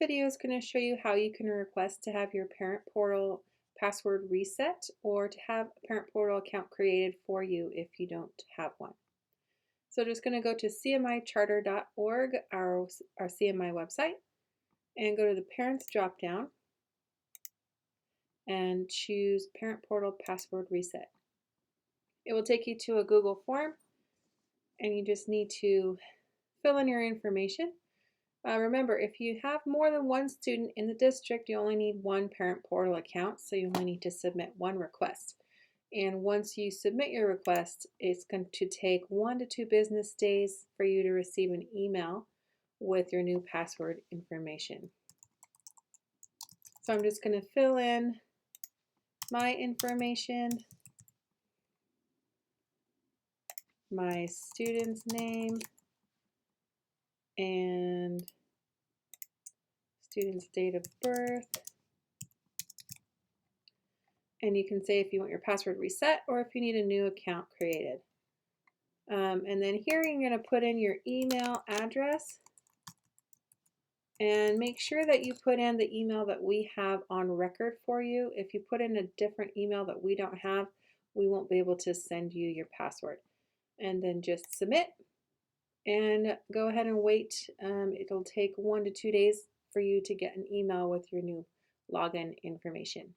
video is going to show you how you can request to have your parent portal password reset or to have a parent portal account created for you if you don't have one. So just going to go to cmicharter.org, our CMI website, and go to the Parents drop-down and choose Parent Portal Password Reset. It will take you to a Google form, and you just need to fill in your information. Remember, if you have more than one student in the district, you only need one parent portal account, so you only need to submit one request. And once you submit your request, it's going to take 1 to 2 business days for you to receive an email with your new password information. So I'm just going to fill in my information, my student's name, and student's date of birth. And you can say if you want your password reset or if you need a new account created. And then here you're going to put in your email address and make sure that you put in the email that we have on record for you. If you put in a different email that we don't have, we won't be able to send you your password. And then just submit and go ahead and wait. It'll take 1 to 2 days for you to get an email with your new login information.